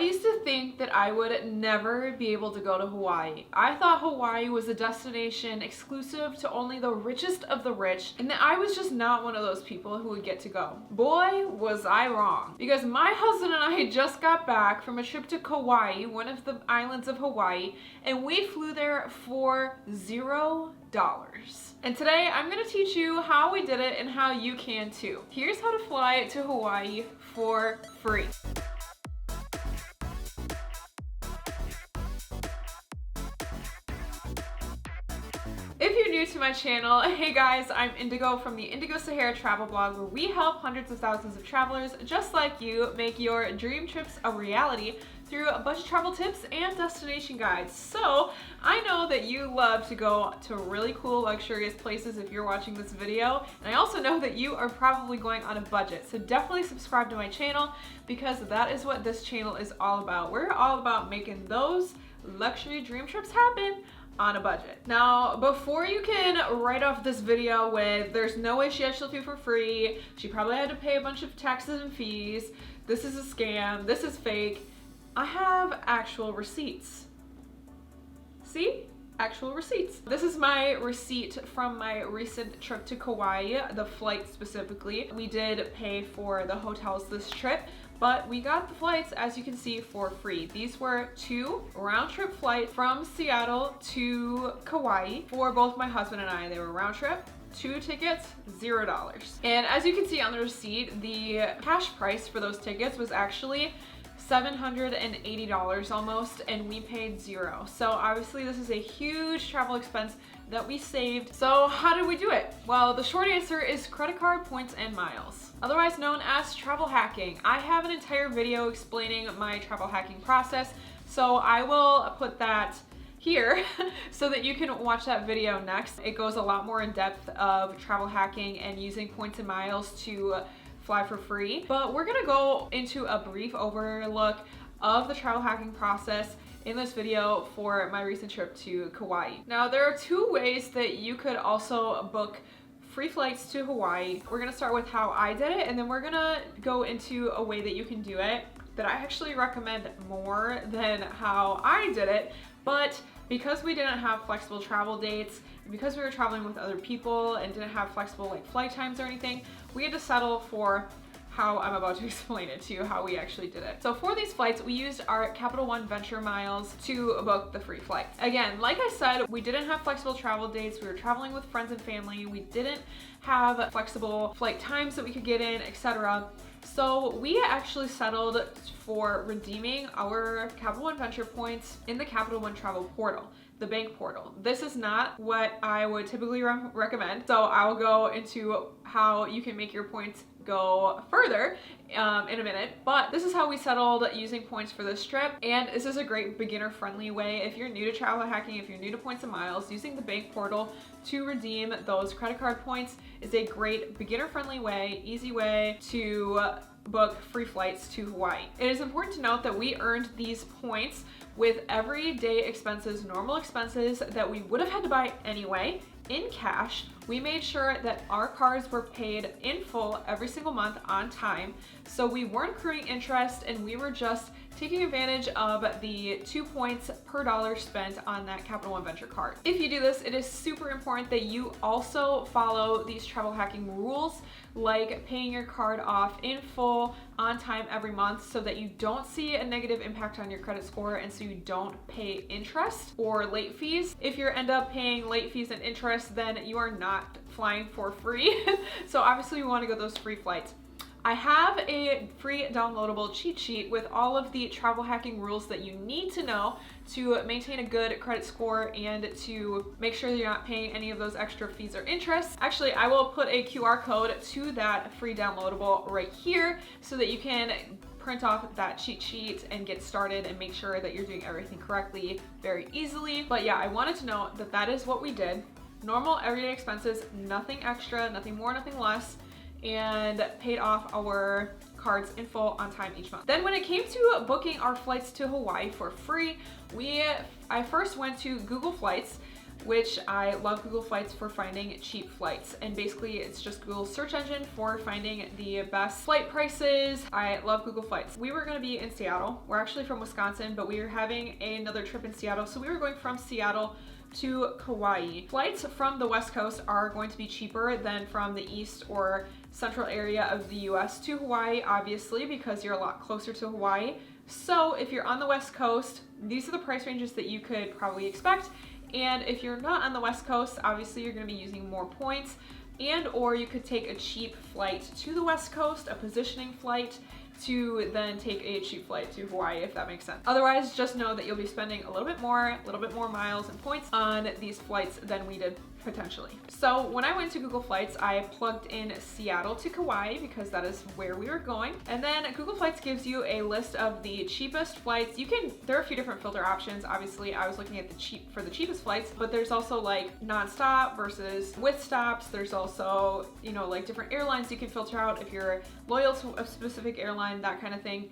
used to think that I would never be able to go to Hawaii. I thought Hawaii was a destination exclusive to only the richest of the rich, and that I was just not one of those people who would get to go. Boy, was I wrong. Because my husband and I just got back from a trip to Kauai, one of the islands of Hawaii, and we flew there for $0. And today I'm going to teach you how we did it and how you can too. Here's how to fly to Hawaii for free. If you're new to my channel, hey guys, I'm Indigo from the Indigo Sahara Travel Blog, where we help hundreds of thousands of travelers just like you make your dream trips a reality through budget travel tips and destination guides. So I know that you love to go to really cool, luxurious places if you're watching this video, and I also know that you are probably going on a budget. So definitely subscribe to my channel, because that is what this channel is all about. We're all about making those luxury dream trips happen on a budget. Now, before you can write off this video with there's no way she actually flew for free, she probably had to pay a bunch of taxes and fees, this is a scam, this is fake, I have actual receipts. See? Actual receipts. This is my receipt from my recent trip to Kauai, the flight specifically. We did pay for the hotels this trip, but we got the flights, as you can see, for free. These were 2 round-trip flights from Seattle to Kauai for both my husband and I. They were round-trip, 2 tickets, $0. And as you can see on the receipt, the cash price for those tickets was actually $780 almost, and we paid $0. So obviously this is a huge travel expense that we saved. So how did we do it? Well, the short answer is credit card points and miles, otherwise known as travel hacking. I have an entire video explaining my travel hacking process, so I will put that here so that you can watch that video next. It goes a lot more in depth of travel hacking and using points and miles to fly for free. But we're gonna go into a brief overlook of the travel hacking process in this video for my recent trip to Kauai. Now, there are 2 ways that you could also book free flights to Hawaii. We're gonna start with how I did it, and then we're gonna go into a way that you can do it that I actually recommend more than how I did it. But because we didn't have flexible travel dates, and because we were traveling with other people and didn't have flexible like flight times or anything, we had to settle for how I'm about to explain it to you, how we actually did it. So for these flights, we used our Capital One Venture miles to book the free flight. Again, like I said, we didn't have flexible travel dates. We were traveling with friends and family. We didn't have flexible flight times that we could get in, etc. So we actually settled for redeeming our Capital One Venture points in the Capital One Travel portal, the bank portal. This is not what I would typically recommend, so I'll go into how you can make your points go further in a minute, but this is how we settled using points for this trip. And this is a great beginner-friendly way if you're new to travel hacking, if you're new to points and miles. Using the bank portal to redeem those credit card points is a great beginner-friendly way, easy way to book free flights to Hawaii. It is important to note that we earned these points with everyday expenses, normal expenses that we would have had to buy anyway, in cash. We made sure that our cards were paid in full every single month on time, so we weren't accruing interest, and we were just taking advantage of the 2 points per dollar spent on that Capital One Venture card. If you do this, it is super important that you also follow these travel hacking rules, like paying your card off in full on time every month, so that you don't see a negative impact on your credit score, and so you don't pay interest or late fees. If you end up paying late fees and interest, then you are not flying for free. So obviously we want to go those free flights. I have a free downloadable cheat sheet with all of the travel hacking rules that you need to know to maintain a good credit score and to make sure that you're not paying any of those extra fees or interest. Actually, I will put a QR code to that free downloadable right here so that you can print off that cheat sheet and get started and make sure that you're doing everything correctly very easily. But yeah, I wanted to know that that is what we did. Normal everyday expenses, nothing extra, nothing more, nothing less, and paid off our cards in full on time each month. Then when it came to booking our flights to Hawaii for free, I first went to Google Flights, which I love Google Flights for finding cheap flights. And basically it's just Google's search engine for finding the best flight prices. I love Google Flights. We were gonna be in Seattle. We're actually from Wisconsin, but we were having another trip in Seattle. So we were going from Seattle to Kauai. Flights from the West Coast are going to be cheaper than from the East or Central area of the US to Hawaii, obviously, because you're a lot closer to Hawaii. So if you're on the West Coast, these are the price ranges that you could probably expect. And if you're not on the West Coast, obviously you're gonna be using more points, and or you could take a cheap flight to the West Coast, a positioning flight, to then take a cheap flight to Hawaii, if that makes sense. Otherwise, just know that you'll be spending a little bit more miles and points on these flights than we did potentially. So when I went to Google Flights, I plugged in Seattle to Kauai because that is where we were going. And then Google Flights gives you a list of the cheapest flights. There are a few different filter options. Obviously, I was looking at the cheapest flights, but there's also like non-stop versus with stops. There's also, you know, like different airlines you can filter out if you're loyal to a specific airline, that kind of thing.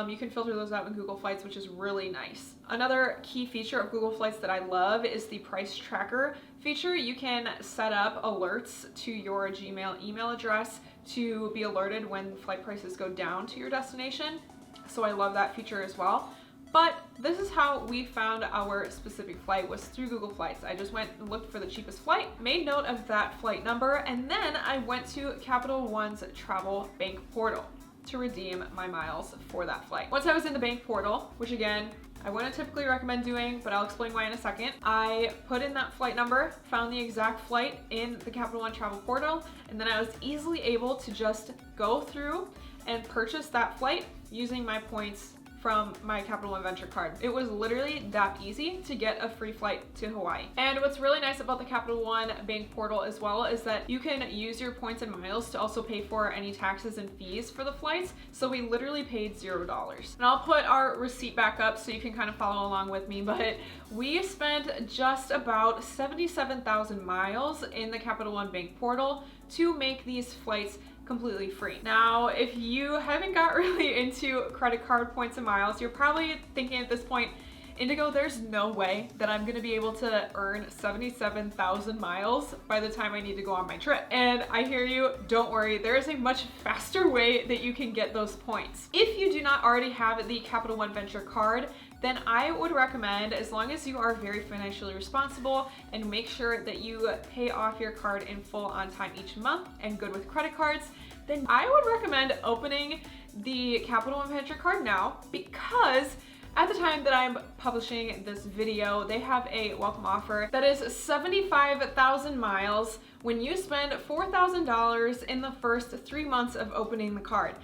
You can filter those out in Google Flights, which is really nice. Another key feature of Google Flights that I love is the price tracker feature. You can set up alerts to your Gmail email address to be alerted when flight prices go down to your destination. So I love that feature as well. But this is how we found our specific flight, was through Google Flights. I just went and looked for the cheapest flight, made note of that flight number, and then I went to Capital One's travel bank portal to redeem my miles for that flight. Once I was in the bank portal, which again, I wouldn't typically recommend doing, but I'll explain why in a second. I put in that flight number, found the exact flight in the Capital One travel portal, and then I was easily able to just go through and purchase that flight using my points from my Capital One Venture card. It was literally that easy to get a free flight to Hawaii. And what's really nice about the Capital One bank portal as well is that you can use your points and miles to also pay for any taxes and fees for the flights. So we literally paid $0. And I'll put our receipt back up so you can kind of follow along with me, but we spent just about 77,000 miles in the Capital One bank portal to make these flights completely free. Now, if you haven't got really into credit card points and miles, you're probably thinking at this point, Indigo, there's no way that I'm gonna be able to earn 77,000 miles by the time I need to go on my trip. And I hear you, don't worry, there is a much faster way that you can get those points. If you do not already have the Capital One Venture card, then I would recommend, as long as you are very financially responsible and make sure that you pay off your card in full on time each month and good with credit cards, then I would recommend opening the Capital One Venture card now, because at the time that I'm publishing this video, they have a welcome offer that is 75,000 miles when you spend $4,000 in the first 3 months of opening the card.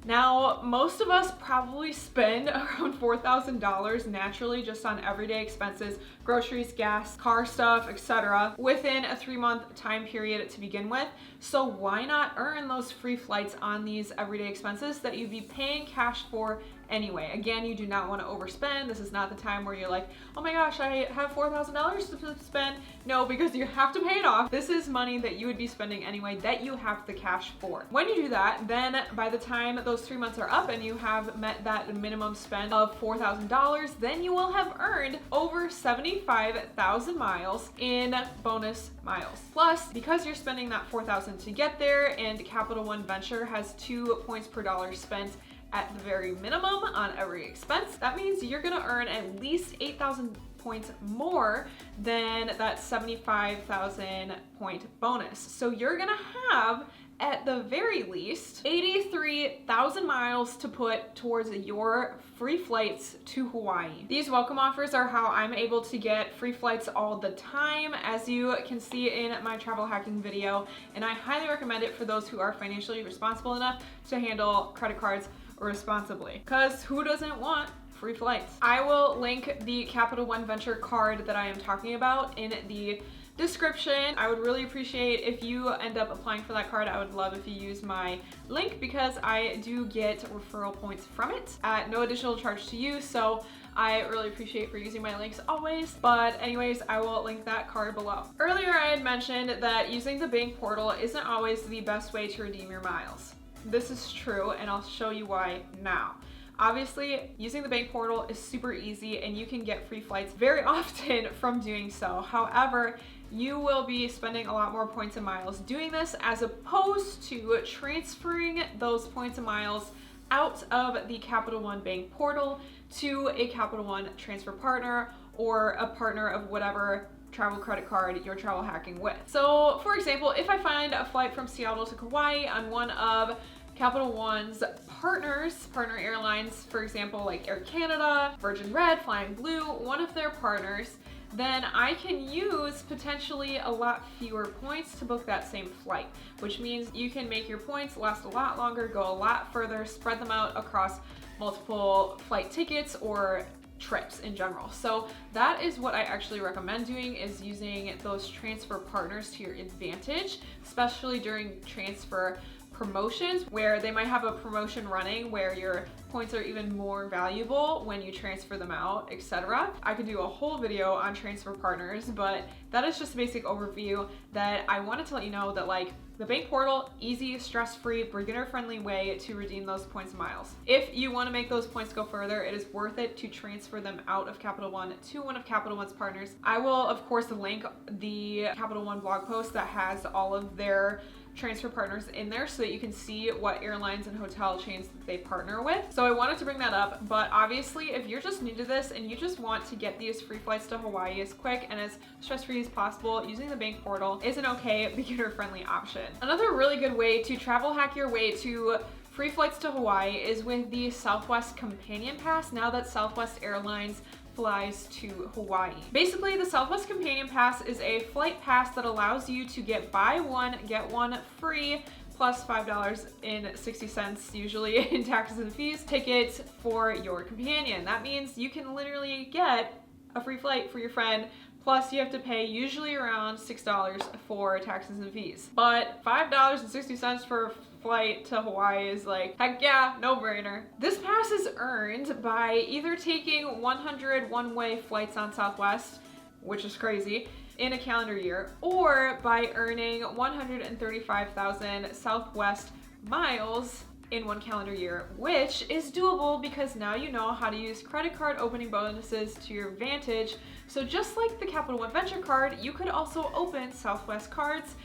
Now, most of us probably spend around $4,000 naturally just on everyday expenses, groceries, gas, car stuff, etc. within a 3-month time period to begin with. So why not earn those free flights on these everyday expenses that you'd be paying cash for anyway? Again, you do not want to overspend. This is not the time where you're like, oh my gosh, I have $4,000 to spend. No, because you have to pay it off. This is money that you would be spending anyway that you have the cash for. When you do that, then by the time those 3 months are up and you have met that minimum spend of $4,000, then you will have earned over 75,000 miles in bonus miles. Plus, because you're spending that $4,000 to get there, and Capital One Venture has 2 points per dollar spent at the very minimum on every expense, that means you're gonna earn at least 8,000 points more than that 75,000 point bonus. So you're gonna have, at the very least, 83,000 miles to put towards your free flights to Hawaii. These welcome offers are how I'm able to get free flights all the time, as you can see in my travel hacking video, and I highly recommend it for those who are financially responsible enough to handle credit cards responsibly, because who doesn't want free flights? I will link the Capital One Venture card that I am talking about in the description. I would really appreciate if you end up applying for that card. I would love if you use my link, because I do get referral points from it at no additional charge to you. So I really appreciate for using my links always. But anyways, I will link that card below. Earlier I had mentioned that using the bank portal isn't always the best way to redeem your miles. This is true, and I'll show you why now. Obviously, using the bank portal is super easy and you can get free flights very often from doing so. However, you will be spending a lot more points and miles doing this as opposed to transferring those points and miles out of the Capital One bank portal to a Capital One transfer partner or a partner of whatever travel credit card you're travel hacking with. So for example, if I find a flight from Seattle to Kauai on one of Capital One's partner airlines, for example, like Air Canada, Virgin Red, Flying Blue, one of their partners, then I can use potentially a lot fewer points to book that same flight, which means you can make your points last a lot longer, go a lot further, spread them out across multiple flight tickets or trips in general. So that is what I actually recommend doing, is using those transfer partners to your advantage, especially during transfer promotions where they might have a promotion running where your points are even more valuable when you transfer them out, etc. I could do a whole video on transfer partners, but that is just a basic overview that I wanted to let you know that like the bank portal, easy, stress-free, beginner-friendly way to redeem those points and miles. If you want to make those points go further, it is worth it to transfer them out of Capital One to one of Capital One's partners. I will, of course, link the Capital One blog post that has all of their transfer partners in there so that you can see what airlines and hotel chains that they partner with. So I wanted to bring that up, but obviously if you're just new to this and you just want to get these free flights to Hawaii as quick and as stress-free as possible, using the bank portal is an okay beginner-friendly option. Another really good way to travel hack your way to free flights to Hawaii is with the Southwest Companion Pass, now that Southwest Airlines flies to Hawaii. Basically, the Southwest Companion Pass is a flight pass that allows you to get buy one, get one free, plus $5.60 usually in taxes and fees tickets for your companion. That means you can literally get a free flight for your friend, plus you have to pay usually around $6 for taxes and fees. But $5.60 for a flight to Hawaii is like, heck yeah, no-brainer. This pass is earned by either taking 100 one-way flights on Southwest, which is crazy, in a calendar year, or by earning 135,000 Southwest miles in one calendar year, which is doable because now you know how to use credit card opening bonuses to your advantage. So just like the Capital One Venture card, you could also open Southwest cards,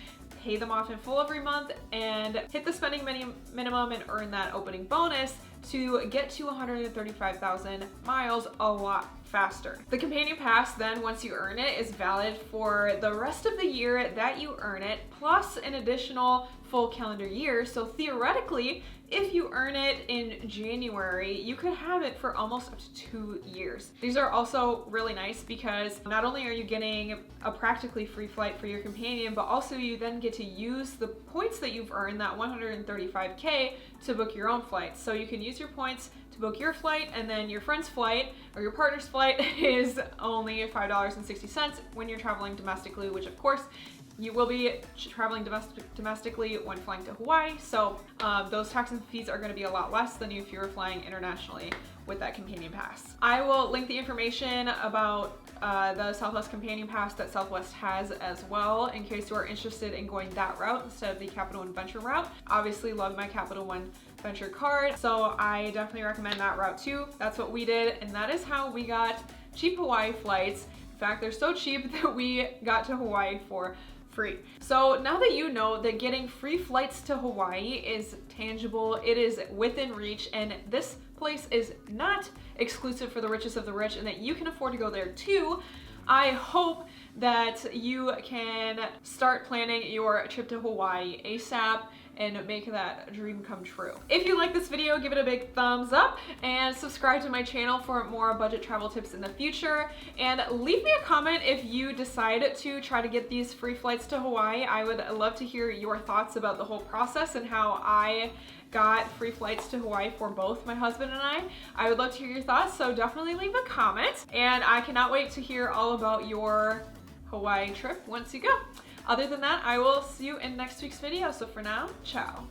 pay them off in full every month, and hit the spending minimum and earn that opening bonus to get to 135,000 miles a lot faster. The Companion Pass then, once you earn it, is valid for the rest of the year that you earn it, plus an additional full calendar year. So theoretically, if you earn it in January, you could have it for almost up to 2 years. These are also really nice because not only are you getting a practically free flight for your companion, but also you then get to use the points that you've earned, that 135K, to book your own flight. So you can use your points to book your flight, and then your friend's flight or your partner's flight is only $5.60 when you're traveling domestically, which of course you will be traveling domestically when flying to Hawaii, so those tax and fees are going to be a lot less than if you were flying internationally with that Companion Pass. I will link the information about the Southwest Companion Pass that Southwest has as well, in case you are interested in going that route instead of the Capital One Venture route. Obviously love my Capital One Venture card, so I definitely recommend that route too. That's what we did, and that is how we got cheap Hawaii flights. In fact, they're so cheap that we got to Hawaii for free. So now that you know that getting free flights to Hawaii is tangible, it is within reach, and this place is not exclusive for the richest of the rich, and that you can afford to go there too, I hope that you can start planning your trip to Hawaii ASAP and make that dream come true. If you like this video, give it a big thumbs up and subscribe to my channel for more budget travel tips in the future. And leave me a comment if you decide to try to get these free flights to Hawaii. I would love to hear your thoughts about the whole process and how I got free flights to Hawaii for both my husband and I. I would love to hear your thoughts, so definitely leave a comment. And I cannot wait to hear all about your Hawaii trip once you go. Other than that, I will see you in next week's video. So for now, ciao.